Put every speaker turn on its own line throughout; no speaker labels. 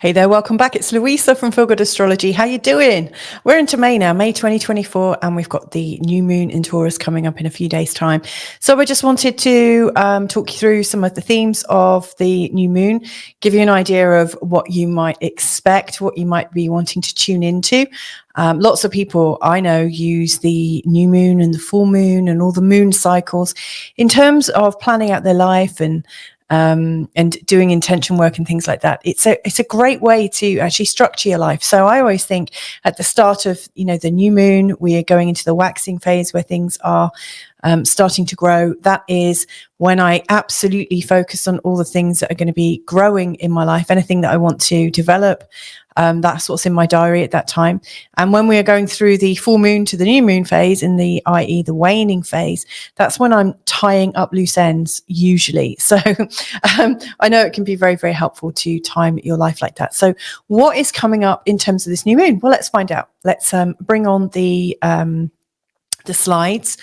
Hey there, welcome back. It's Louisa from Feel Good Astrology. How you doing? We're into May now, May 2024, and we've got the new moon in Taurus coming up in a few days' time. So I just wanted to talk you through some of the themes of the new moon, give you an idea of what you might expect, what you might be wanting to tune into. Lots of people I know use the new moon and the full moon and all the moon cycles in terms of planning out their life and doing intention work and things like that. It's a great way to actually structure your life. So I always think at the start of, the new moon, we are going into the waxing phase where things are starting to grow. That is when I absolutely focus on all the things that are going to be growing in my life, anything that I want to develop. That's what's in my diary at that time. And when we are going through the full moon to the new moon phase, i.e. the waning phase, that's when I'm tying up loose ends usually. So I know it can be very, very helpful to time your life like that. So what is coming up in terms of this new moon? Well, let's find out. Let's bring on the slides.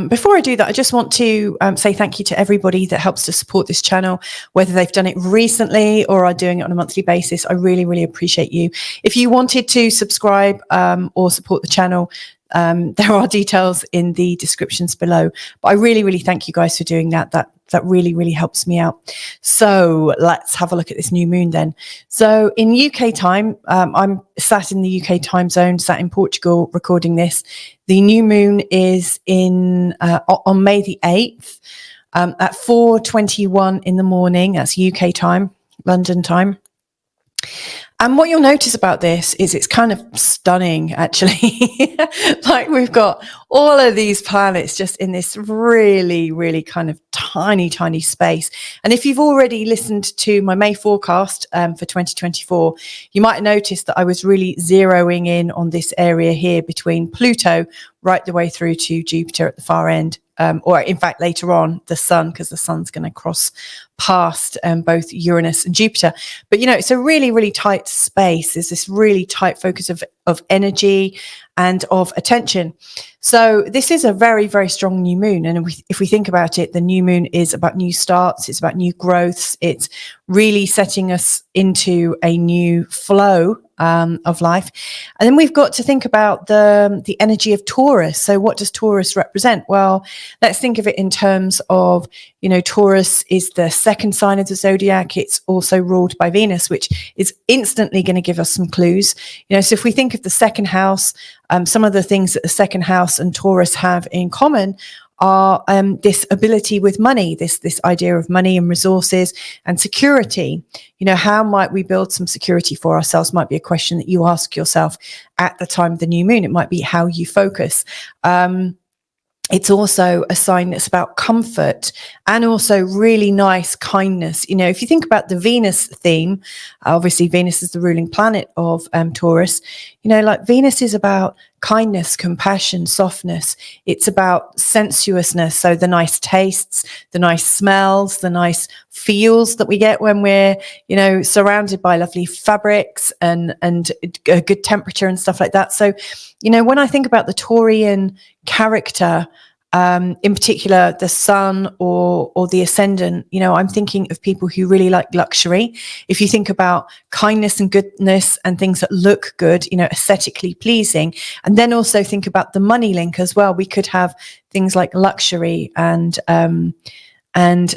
Before I do that, I just want to say thank you to everybody that helps to support this channel, whether they've done it recently or are doing it on a monthly basis. I really, really appreciate you. If you wanted to subscribe or support the channel, there are details in the descriptions below. But I really, really thank you guys for doing that. That really, really helps me out. So let's have a look at this new moon then. So in UK time, I'm sat in the UK time zone, sat in Portugal recording this. The new moon is on May the 8th at 4:21 in the morning. That's UK time, London time. And what you'll notice about this is it's kind of stunning, actually. Like we've got all of these planets just in this really, really kind of tiny, tiny space. And if you've already listened to my May forecast for 2024, you might notice that I was really zeroing in on this area here between Pluto right the way through to Jupiter at the far end. Or in fact, later on, the sun, because the sun's going to cross past both Uranus and Jupiter. But, it's a really, really tight space. There's this really tight focus of energy and of attention. So this is a very, very strong new moon. And if we think about it, the new moon is about new starts. It's about new growths. It's really setting us into a new flow of life. And then we've got to think about the energy of Taurus. So what does Taurus represent? Well, let's think of it in terms of, Taurus is the second sign of the zodiac. It's also ruled by Venus, which is instantly going to give us some clues. So if we think of the second house, some of the things that the second house and Taurus have in common are this ability with money, this idea of money and resources and security. How might we build some security for ourselves might be a question that you ask yourself at the time of the new moon. It might be how you focus. It's also a sign that's about comfort and also really nice kindness. If you think about the Venus theme, obviously Venus is the ruling planet of Taurus, like Venus is about kindness, compassion, softness. It's about sensuousness. So the nice tastes, the nice smells, the nice feels that we get when we're, surrounded by lovely fabrics and a good temperature and stuff like that. So, when I think about the Taurian character, in particular the sun or the ascendant, I'm thinking of people who really like luxury. If you think about kindness and goodness and things that look good, aesthetically pleasing, and then also think about the money link as well, we could have things like luxury and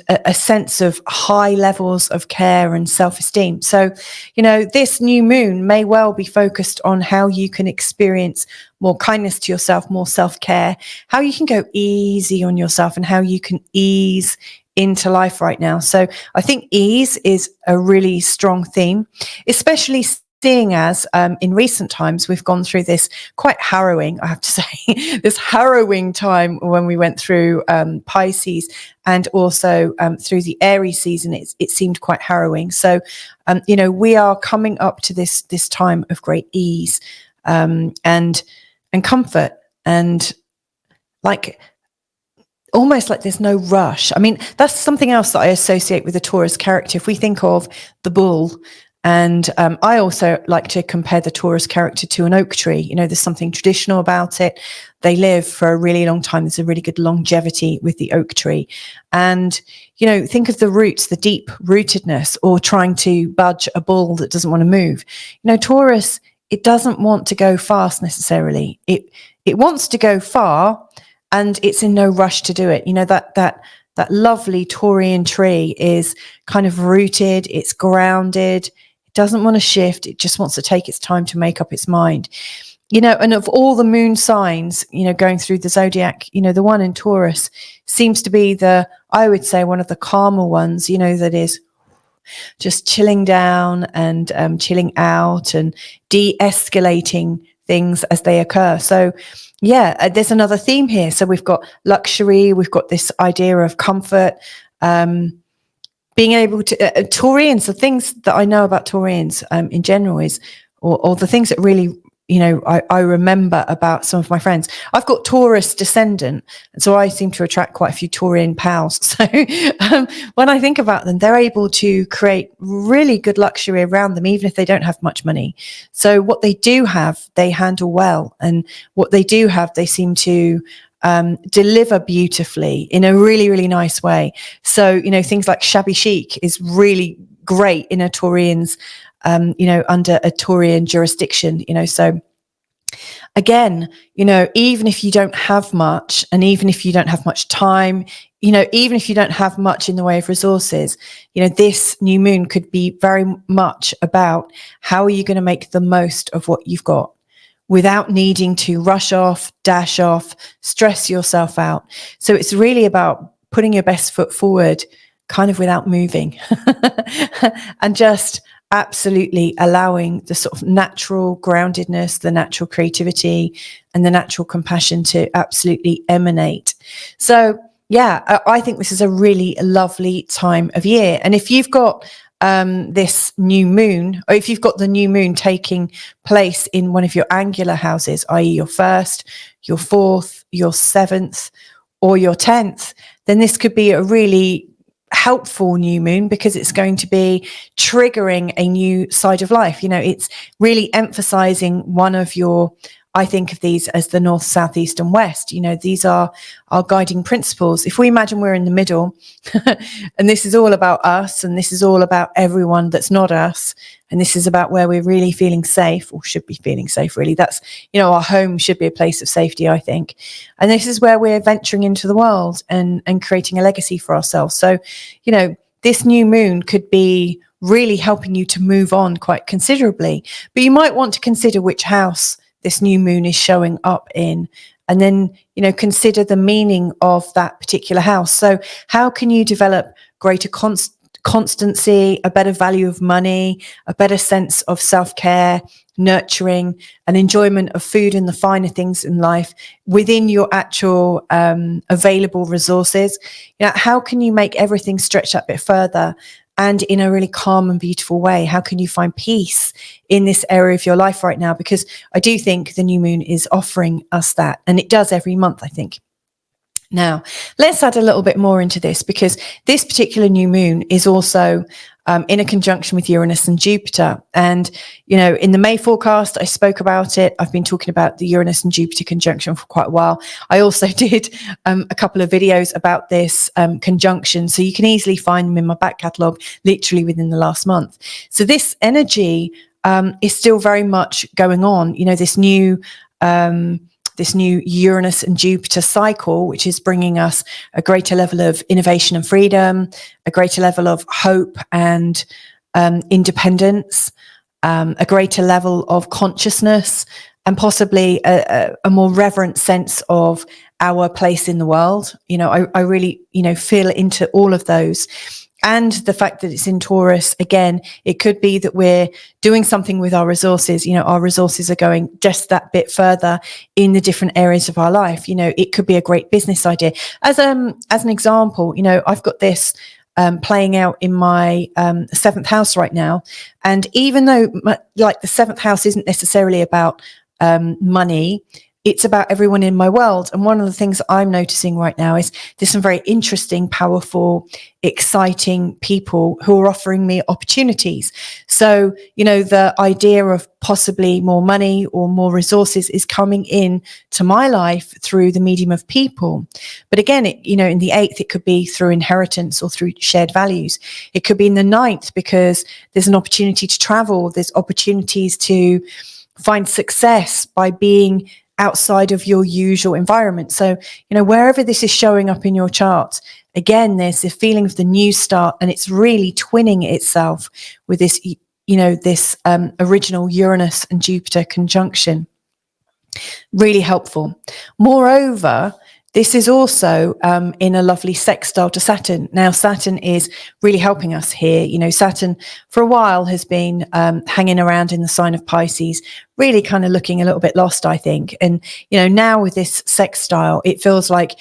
a sense of high levels of care and self-esteem. So, this new moon may well be focused on how you can experience more kindness to yourself, more self-care, how you can go easy on yourself and how you can ease into life right now. So I think ease is a really strong theme, especially seeing as in recent times, we've gone through this quite harrowing, I have to say, this harrowing time when we went through Pisces and also through the Aries season. It seemed quite harrowing. So, we are coming up to this time of great ease and comfort and almost like there's no rush. I mean, that's something else that I associate with the Taurus character. If we think of the bull, And I also like to compare the Taurus character to an oak tree. You know, there's something traditional about it. They live for a really long time. There's a really good longevity with the oak tree. And, you know, think of the roots, the deep rootedness, or trying to budge a ball that doesn't want to move. You know, Taurus, it doesn't want to go fast necessarily. It wants to go far, and it's in no rush to do it. You know, that lovely Taurian tree is kind of rooted, it's grounded, it doesn't want to shift, it just wants to take its time to make up its mind. You know, and of all the moon signs, you know, going through the zodiac, you know, the one in Taurus seems to be I would say, one of the calmer ones, you know, that is just chilling down and chilling out and de-escalating things as they occur. So yeah, there's another theme here. So we've got luxury, we've got this idea of comfort, being able to Taurians, the things that I know about Taurians in general is, or the things that really, you know, I remember about some of my friends. I've got Taurus descendant, and so I seem to attract quite a few Taurian pals. So when I think about them, they're able to create really good luxury around them, even if they don't have much money. So what they do have, they handle well, and what they do have, they seem to deliver beautifully in a really, really nice way. So, you know, things like shabby chic is really great in a Taurian's you know, under a Taurian jurisdiction, you know. So again, you know, even if you don't have much, and even if you don't have much time, you know, even if you don't have much in the way of resources, you know, this new moon could be very much about how are you going to make the most of what you've got without needing to rush off, dash off, stress yourself out. So it's really about putting your best foot forward, kind of without moving, and just absolutely allowing the sort of natural groundedness, the natural creativity, and the natural compassion to absolutely emanate. So yeah, I think this is a really lovely time of year. And if you've got this new moon, or if you've got the new moon taking place in one of your angular houses, i.e. your first, your fourth, your seventh, or your 10th, then this could be a really helpful new moon, because it's going to be triggering a new side of life. You know, it's really emphasizing one of your, I think of these as the north, south, east, and west. You know, these are our guiding principles. If we imagine we're in the middle and this is all about us, and this is all about everyone that's not us, and this is about where we're really feeling safe, or should be feeling safe, really. That's, you know, our home should be a place of safety, I think. And this is where we're venturing into the world and creating a legacy for ourselves. So, you know, this new moon could be really helping you to move on quite considerably. But you might want to consider which house this new moon is showing up in, and then, you know, consider the meaning of that particular house. So how can you develop greater constancy, a better value of money, a better sense of self-care, nurturing, and enjoyment of food and the finer things in life within your actual available resources? You know, how can you make everything stretch that bit further, and in a really calm and beautiful way? How can you find peace in this area of your life right now? Because I do think the new moon is offering us that, and it does every month, I think. Now, let's add a little bit more into this, because this particular new moon is also in a conjunction with Uranus and Jupiter. And, you know, in the May forecast, I spoke about it. I've been talking about the Uranus and Jupiter conjunction for quite a while. I also did a couple of videos about this conjunction, so you can easily find them in my back catalogue, literally within the last month. So this energy is still very much going on. You know, this new Uranus and Jupiter cycle, which is bringing us a greater level of innovation and freedom, a greater level of hope and independence, a greater level of consciousness, and possibly a more reverent sense of our place in the world. You know, I really, you know, feel into all of those. And the fact that it's in Taurus, again, it could be that we're doing something with our resources. You know, our resources are going just that bit further in the different areas of our life. You know, it could be a great business idea. As an example, you know, I've got this playing out in my 7th house right now. And even though like the 7th house isn't necessarily about money, it's about everyone in my world. And one of the things I'm noticing right now is there's some very interesting, powerful, exciting people who are offering me opportunities. So, the idea of possibly more money or more resources is coming in to my life through the medium of people. But again, in the 8th, it could be through inheritance or through shared values. It could be in the 9th because there's an opportunity to travel. There's opportunities to find success by being outside of your usual environment. So, wherever this is showing up in your chart, again, there's the feeling of the new start, and it's really twinning itself with this, this original Uranus and Jupiter conjunction. Really helpful. Moreover, this is also in a lovely sextile to Saturn. Now, Saturn is really helping us here. Saturn for a while has been hanging around in the sign of Pisces, really kind of looking a little bit lost, I think. And, now with this sextile, it feels like,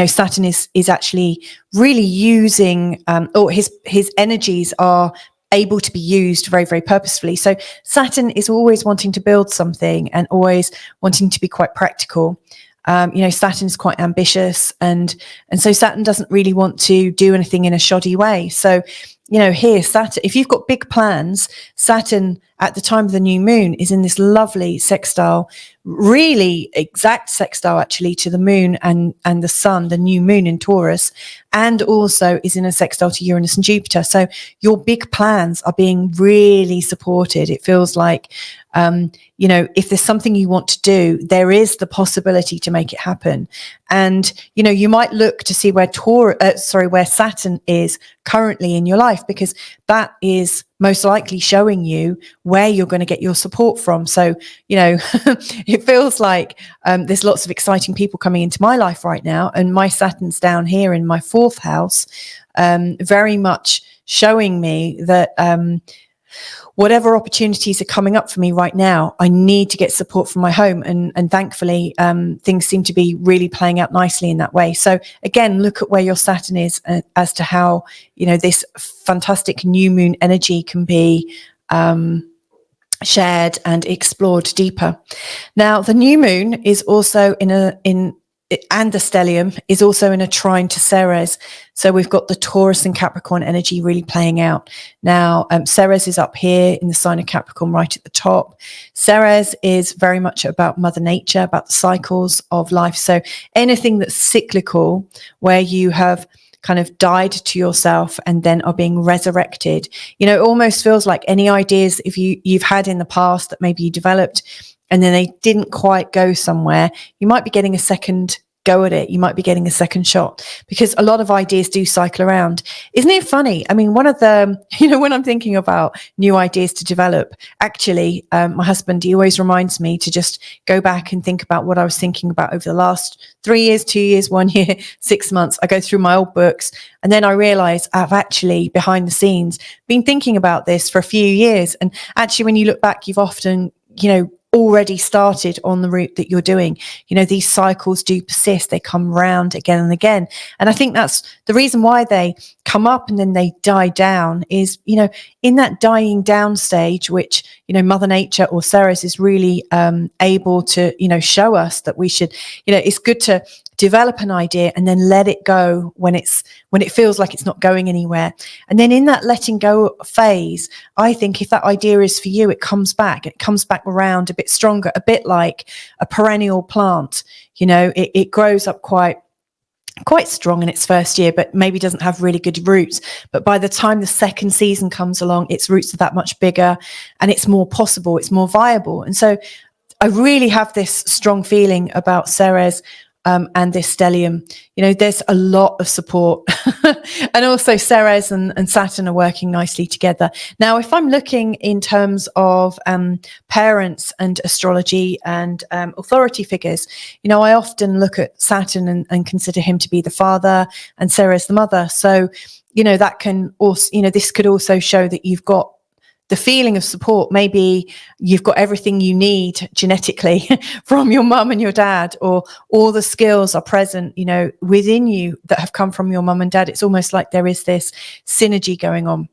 Saturn is actually really using, or his energies are able to be used very, very purposefully. So Saturn is always wanting to build something and always wanting to be quite practical. Saturn is quite ambitious, and so Saturn doesn't really want to do anything in a shoddy way. So, here, Saturn, if you've got big plans, Saturn at the time of the new moon is in this lovely sextile, really exact sextile actually to the moon and the sun, the new moon in Taurus, and also is in a sextile to Uranus and Jupiter. So your big plans are being really supported. It feels like, if there's something you want to do, there is the possibility to make it happen. And, you might look to see where Saturn is currently in your life, because that is most likely showing you where you're going to get your support from. So, it feels like there's lots of exciting people coming into my life right now. And my Saturn's down here in my 4th house, very much showing me that whatever opportunities are coming up for me right now, I need to get support from my home. And thankfully, things seem to be really playing out nicely in that way. So again, look at where your Saturn is as to how, this fantastic new moon energy can be shared and explored deeper. Now, the new moon is also and the stellium is also in a trine to Ceres. So we've got the Taurus and Capricorn energy really playing out. Now, Ceres is up here in the sign of Capricorn right at the top. Ceres is very much about Mother Nature, about the cycles of life. So anything that's cyclical, where you have kind of died to yourself and then are being resurrected. It almost feels like any ideas you've had in the past that maybe you developed and then they didn't quite go somewhere, you might be getting a second go at it. You might be getting a second shot, because a lot of ideas do cycle around. Isn't it funny? I mean, one of the, when I'm thinking about new ideas to develop, actually, my husband, he always reminds me to just go back and think about what I was thinking about over the last 3 years, 2 years, 1 year, 6 months. I go through my old books and then I realize I've actually behind the scenes been thinking about this for a few years. And actually, when you look back, you've often, already started on the route that you're doing. These cycles do persist. They come round again and again. And I think that's the reason why they come up and then they die down is, in that dying down stage, which, Mother Nature or Ceres is really able to, show us that we should, it's good to develop an idea and then let it go when it feels like it's not going anywhere. And then in that letting go phase, I think if that idea is for you, it comes back around a bit stronger, a bit like a perennial plant. It grows up quite strong in its first year, but maybe doesn't have really good roots. But by the time the second season comes along, its roots are that much bigger and it's more possible, it's more viable. And so I really have this strong feeling about Ceres and this stellium. There's a lot of support. And also Ceres and Saturn are working nicely together. Now, if I'm looking in terms of parents and astrology and authority figures, I often look at Saturn and consider him to be the father and Ceres the mother. So, that can also, this could also show that you've got the feeling of support. Maybe you've got everything you need genetically from your mum and your dad, or all the skills are present, within you that have come from your mum and dad. It's almost like there is this synergy going on.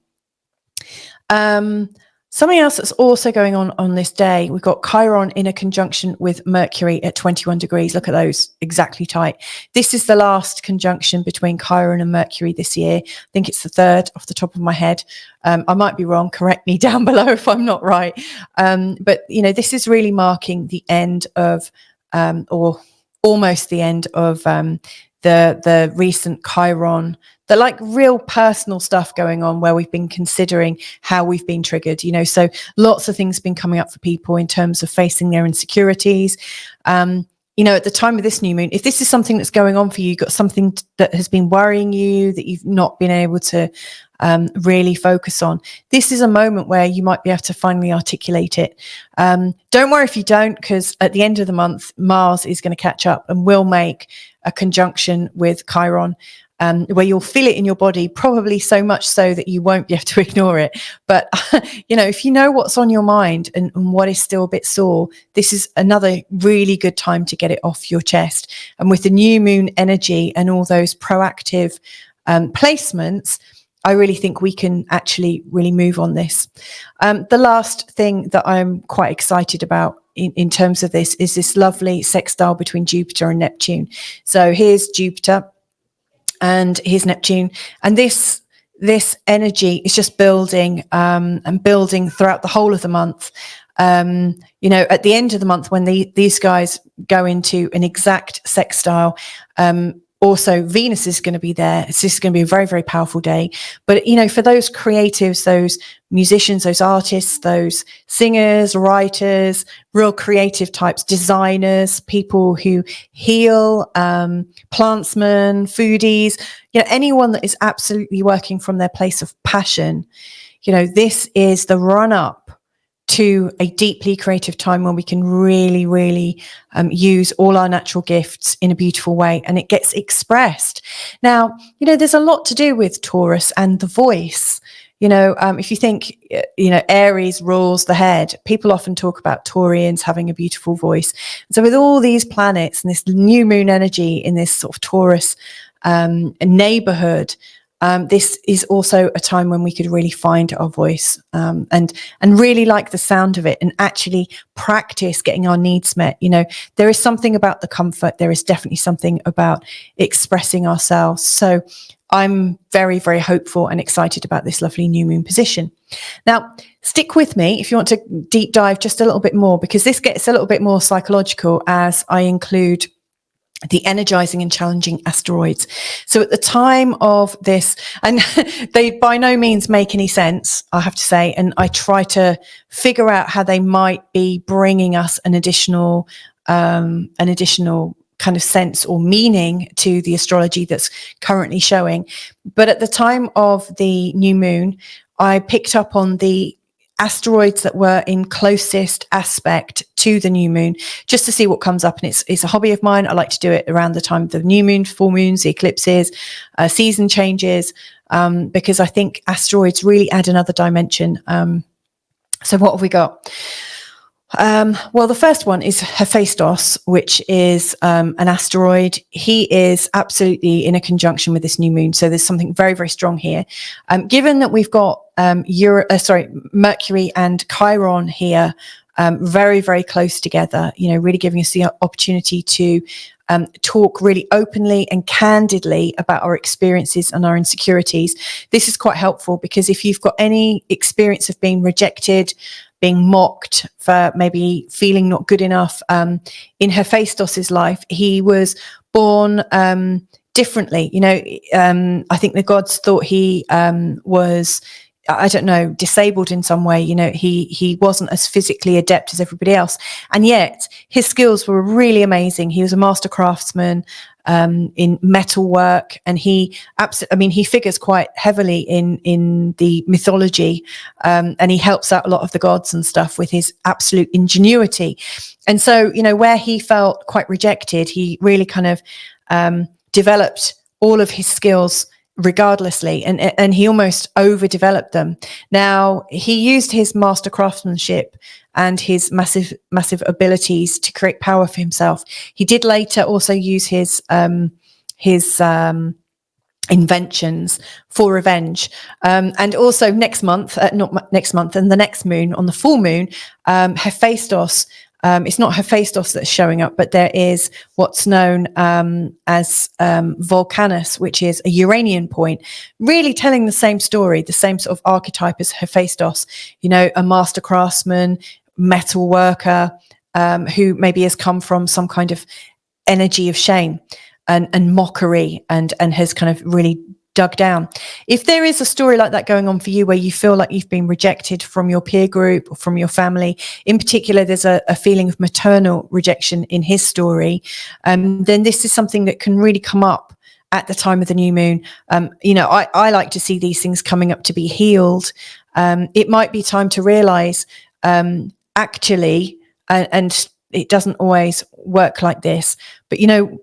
Something else that's also going on this day, we've got Chiron in a conjunction with Mercury at 21 degrees. Look at those, exactly tight. This is the last conjunction between Chiron and Mercury this year. I think it's the third off the top of my head. I might be wrong. Correct me down below if I'm not right. But, this is really marking the end of, or almost the end of the recent Chiron, the like real personal stuff going on where we've been considering how we've been triggered, so lots of things been coming up for people in terms of facing their insecurities. At the time of this new moon, if this is something that's going on for you, you've got something that has been worrying you that you've not been able to really focus on, this is a moment where you might be able to finally articulate it. Don't worry if you don't, because at the end of the month, Mars is going to catch up and will make a conjunction with Chiron, where you'll feel it in your body, probably so much so that you won't be able to ignore it. But, if you know what's on your mind and what is still a bit sore, this is another really good time to get it off your chest. And with the new moon energy and all those proactive placements, I really think we can actually really move on this. The last thing that I'm quite excited about in terms of this is this lovely sextile between Jupiter and Neptune. So here's Jupiter and here's Neptune, and this energy is just building and building throughout the whole of the month. At the end of the month, when these guys go into an exact sextile, also Venus is going to be there. It's just going to be a very, very powerful day. But, for those creatives, those musicians, those artists, those singers, writers, real creative types, designers, people who heal, plantsmen, foodies, anyone that is absolutely working from their place of passion, this is the run up to a deeply creative time when we can really, really use all our natural gifts in a beautiful way, and it gets expressed. Now, there's a lot to do with Taurus and the voice. If you think, Aries rules the head, people often talk about Taurians having a beautiful voice. So with all these planets and this new moon energy in this sort of Taurus neighborhood, this is also a time when we could really find our voice and really like the sound of it and actually practice getting our needs met. There is something about the comfort. There is definitely something about expressing ourselves. So I'm very, very hopeful and excited about this lovely new moon position. Now, stick with me if you want to deep dive just a little bit more, because this gets a little bit more psychological as I include the energizing and challenging asteroids. So at the time of this, and they by no means make any sense, I have to say, and I try to figure out how they might be bringing us an additional kind of sense or meaning to the astrology that's currently showing. But at the time of the new moon, I picked up on the asteroids that were in closest aspect to the new moon, just to see what comes up. And it's a hobby of mine. I like to do it around the time of the new moon, full moons, the eclipses, season changes, because I think asteroids really add another dimension. So what have we got? Well, the first one is Hephaistos, which is an asteroid. He is absolutely in a conjunction with this new moon. So there's something very, very strong here. Given that we've got Mercury and Chiron here, very, very close together, really giving us the opportunity to talk really openly and candidly about our experiences and our insecurities. This is quite helpful, because if you've got any experience of being rejected, being mocked for maybe feeling not good enough, in Hephaistos's life, he was born differently. I think the gods thought he was, I don't know, disabled in some way. He wasn't as physically adept as everybody else, and yet his skills were really amazing. He was a master craftsman in metal work, and he figures quite heavily in the mythology, and he helps out a lot of the gods and stuff with his absolute ingenuity. And so, where he felt quite rejected, he really kind of developed all of his skills regardlessly, and he almost overdeveloped them. Now, he used his master craftsmanship and his massive abilities to create power for himself. He did later also use his inventions for revenge. And also next month, not next month, and the next moon, on the full moon, Hephaistos, it's not Hephaistos that's showing up, but there is what's known as Volcanus, which is a Uranian point, really telling the same story, the same sort of archetype as Hephaistos, you know, a master craftsman, metal worker, who maybe has come from some kind of energy of shame and mockery and has kind of really dug down. If there is a story like that going on for you, where you feel like you've been rejected from your peer group or from your family, in particular, there's a feeling of maternal rejection in his story, then this is something that can really come up at the time of the new moon. You know, I like to see these things coming up to be healed. It might be time to realize, actually, and it doesn't always work like this, but, you know,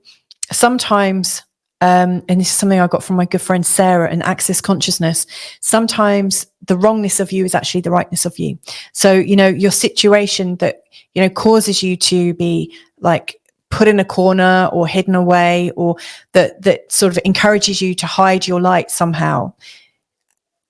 sometimes, and this is something I got from my good friend Sarah in Access Consciousness, sometimes the wrongness of you is actually the rightness of you. So, you know, your situation that, you know, causes you to be like put in a corner or hidden away, or that sort of encourages you to hide your light somehow,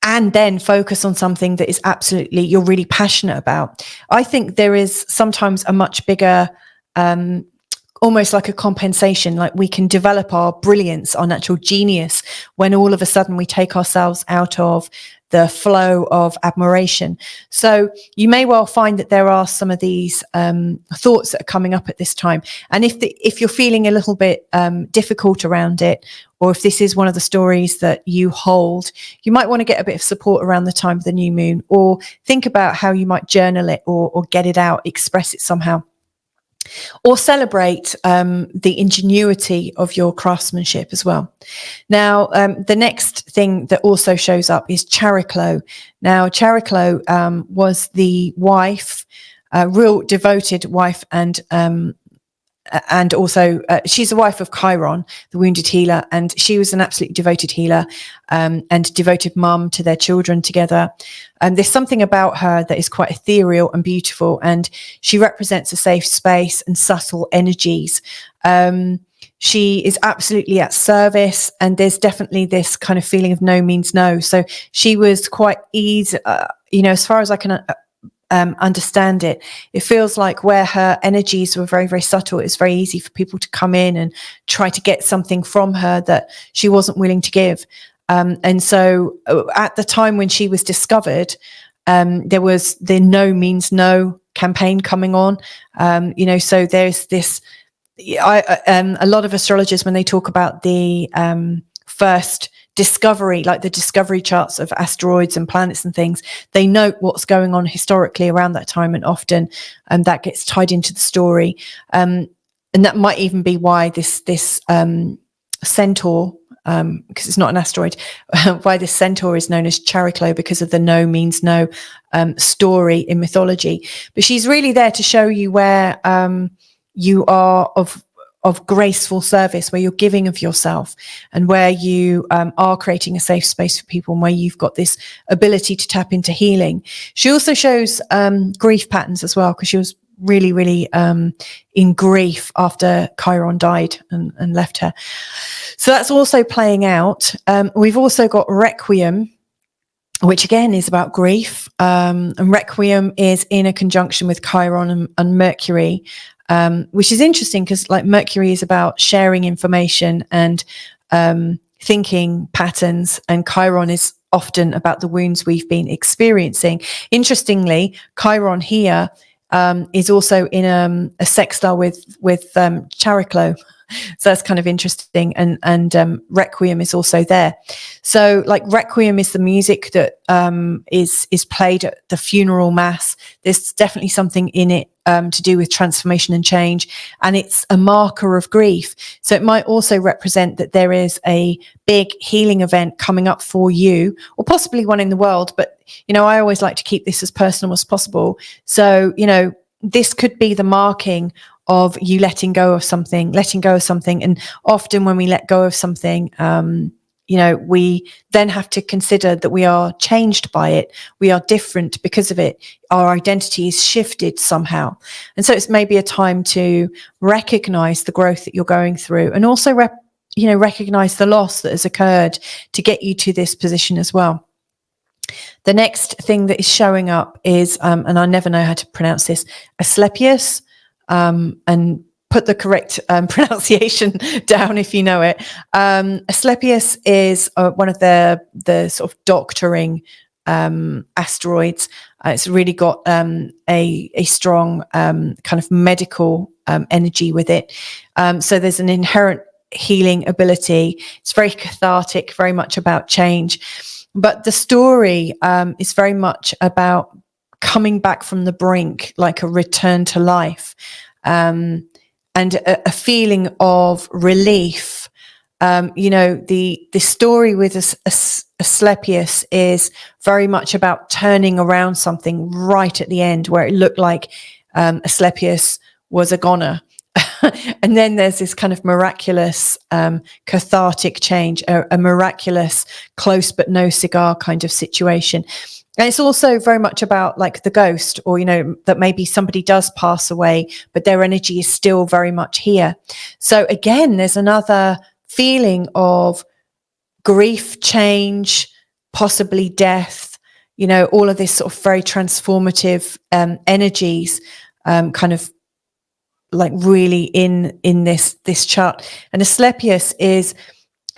and then focus on something that is absolutely, you're really passionate about. I think there is sometimes a much bigger, almost like a compensation, like we can develop our brilliance, our natural genius, when all of a sudden we take ourselves out of the flow of admiration. So you may well find that there are some of these thoughts that are coming up at this time. And if you're feeling a little bit difficult around it, or if this is one of the stories that you hold, you might want to get a bit of support around the time of the new moon, or think about how you might journal it or get it out, express it somehow. Or celebrate the ingenuity of your craftsmanship as well. Now, the next thing that also shows up is Chariklo. Now, Chariklo was the wife, real devoted wife, and also she's the wife of Chiron, the wounded healer, and she was an absolutely devoted healer and devoted mum to their children together. And there's something about her that is quite ethereal and beautiful, and she represents a safe space and subtle energies. She is absolutely at service, and there's definitely this kind of feeling of no means no. So she was quite easy, you know, as far as I can understand it, it feels like where her energies were very, very subtle, it's very easy for people to come in and try to get something from her that she wasn't willing to give. And so at the time when she was discovered, there was the no means no campaign coming on. You know, so there's this, a lot of astrologers, when they talk about the first discovery, like the discovery charts of asteroids and planets and things, they note what's going on historically around that time, and often that gets tied into the story. And that might even be why this centaur, because it's not an asteroid, why this centaur is known as Chariklo, because of the no means no story in mythology. But she's really there to show you where you are of graceful service, where you're giving of yourself, and where you are creating a safe space for people, and where you've got this ability to tap into healing. She also shows grief patterns as well, because she was really, really in grief after Chiron died and left her. So that's also playing out. We've also got Requiem, which again is about grief. And Requiem is in a conjunction with Chiron and Mercury, which is interesting, because like Mercury is about sharing information and thinking patterns, and Chiron is often about the wounds we've been experiencing. Interestingly, Chiron here is also in a sextile with Chariklo. So that's kind of interesting. And Requiem is also there. So like Requiem is the music that is played at the funeral mass. There's definitely something in it to do with transformation and change. And it's a marker of grief. So it might also represent that there is a big healing event coming up for you, or possibly one in the world. But, you know, I always like to keep this as personal as possible. So, you know, this could be the marking of you letting go of something. And often when we let go of something, you know, we then have to consider that we are changed by it. We are different because of it. Our identity is shifted somehow. And so it's maybe a time to recognize the growth that you're going through, and also recognize the loss that has occurred to get you to this position as well. The next thing that is showing up is, and I never know how to pronounce this, Asclepius, and put the correct pronunciation down if you know it. Asclepius is one of the sort of doctoring asteroids. It's really got a strong kind of medical energy with it. So there's an inherent healing ability. It's very cathartic, very much about change. But the story is very much about coming back from the brink, like a return to life, and a feeling of relief. The story with Asclepius is very much about turning around something right at the end, where it looked like Asclepius was a goner. And then there's this kind of miraculous cathartic change, a miraculous close but no cigar kind of situation. And it's also very much about like the ghost, or, that maybe somebody does pass away, but their energy is still very much here. So again, there's another feeling of grief, change, possibly death, all of this sort of very transformative energies kind of like really in this chart. And Asclepius is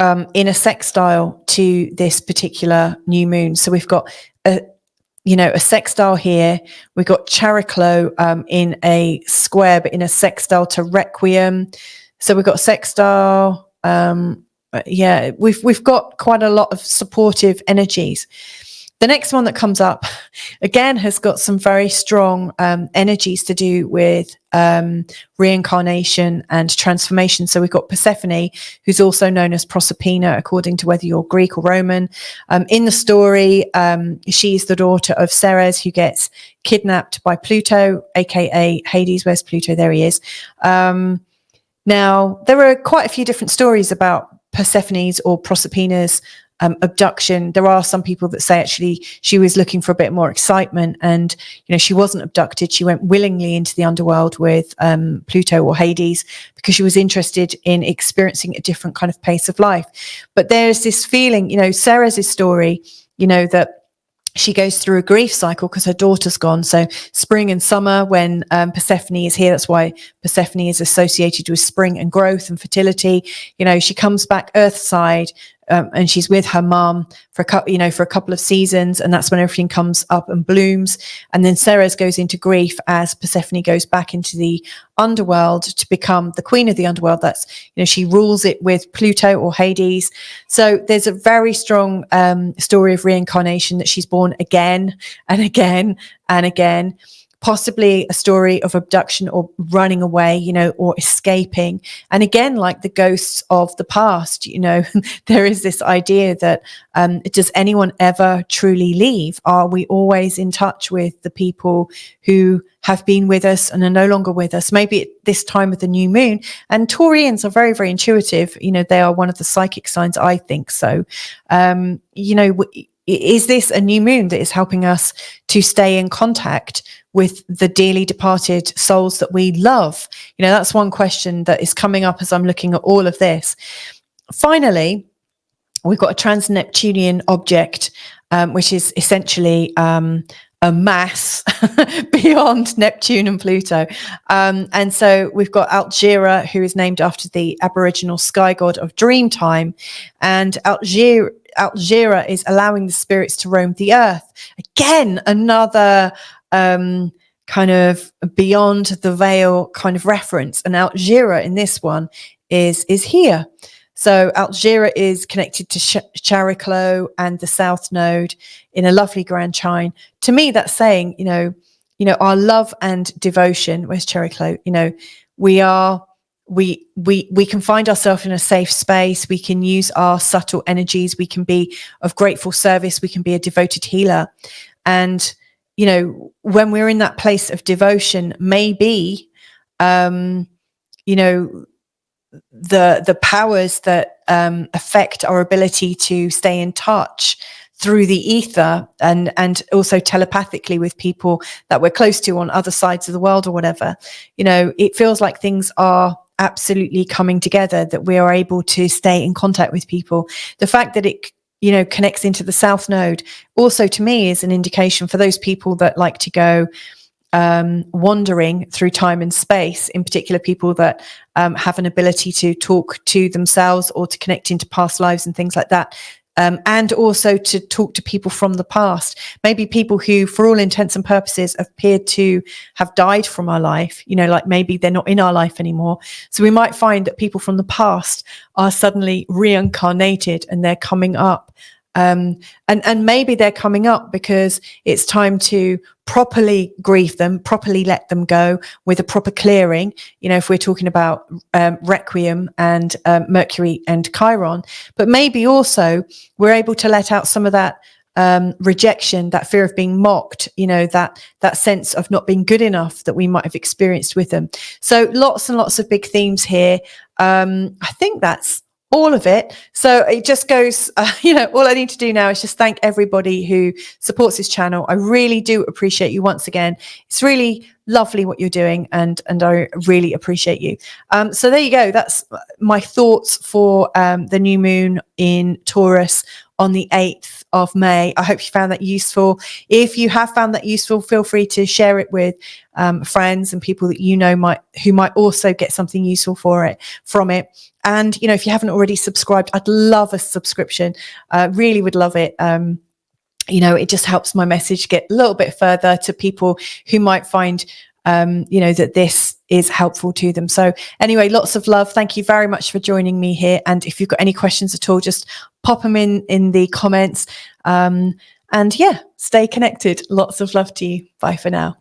in a sextile to this particular new moon. So we've got a sextile here. We've got Chariklo in a square, but in a sextile to Requiem. So we've got sextile. We've got quite a lot of supportive energies. The next one that comes up, again, has got some very strong energies to do with reincarnation and transformation. So we've got Persephone, who's also known as Proserpina, according to whether you're Greek or Roman. In the story, she's the daughter of Ceres, who gets kidnapped by Pluto, aka Hades. Where's Pluto? There he is. Now, there are quite a few different stories about Persephone's or Proserpina's abduction. There are some people that say actually she was looking for a bit more excitement, and she wasn't abducted. She went willingly into the underworld with Pluto or Hades because she was interested in experiencing a different kind of pace of life. But there's this feeling, Ceres' story, that she goes through a grief cycle because her daughter's gone. So spring and summer, when Persephone is here, that's why Persephone is associated with spring and growth and fertility. She comes back earthside, and she's with her mom for a couple of seasons, and that's when everything comes up and blooms. And then Ceres goes into grief as Persephone goes back into the underworld to become the queen of the underworld. That's, she rules it with Pluto or Hades. So there's a very strong story of reincarnation, that she's born again and again and again. Possibly a story of abduction or running away, or escaping. And again, like the ghosts of the past, there is this idea that does anyone ever truly leave? Are we always in touch with the people who have been with us and are no longer with us? Maybe at this time of the new moon. And Taurians are very, very intuitive. They are one of the psychic signs, I think. So, is this a new moon that is helping us to stay in contact with the dearly departed souls that we love? That's one question that is coming up as I'm looking at all of this. Finally, we've got a trans-Neptunian object, which is essentially a mass beyond Neptune and Pluto. And so we've got Altjira, who is named after the Aboriginal sky god of dreamtime. And Altjira is allowing the spirits to roam the earth. Again, another kind of beyond the veil kind of reference. And Altjira in this one is here. So Altjira is connected to Chariklo and the South Node in a lovely grand chine. To me, that's saying, our love and devotion. Where's Chariklo? We can find ourselves in a safe space. We can use our subtle energies. We can be of grateful service. We can be a devoted healer. And, when we're in that place of devotion, maybe, the powers that affect our ability to stay in touch through the ether and also telepathically with people that we're close to on other sides of the world or whatever, it feels like things are absolutely coming together, that we are able to stay in contact with people. The fact that it, you know, connects into the South Node also to me is an indication for those people that like to go wandering through time and space, in particular people that have an ability to talk to themselves or to connect into past lives and things like that. And also to talk to people from the past, maybe people who, for all intents and purposes, appeared to have died from our life, you know, like maybe they're not in our life anymore. So we might find that people from the past are suddenly reincarnated and they're coming up. And maybe they're coming up because it's time to properly grieve them, properly let them go with a proper clearing. You know, if we're talking about Requiem and Mercury and Chiron, but maybe also we're able to let out some of that rejection, that fear of being mocked, you know, that sense of not being good enough that we might have experienced with them. So lots and lots of big themes here. I think that's all of it. So it just goes, you know, all I need to do now is just thank everybody who supports this channel. I really do appreciate you once again. It's really lovely what you're doing, and I really appreciate you. So there you go. That's my thoughts for the new moon in Taurus on the 8th of May. I hope you found that useful. If you have found that useful, feel free to share it with friends and people that you know who might also get something useful from it. And, you know, if you haven't already subscribed, I'd love a subscription. Really would love it. You know, it just helps my message get a little bit further to people who might find, you know, that this is helpful to them. So anyway, lots of love. Thank you very much for joining me here. And if you've got any questions at all, just pop them in the comments. And yeah, stay connected. Lots of love to you. Bye for now.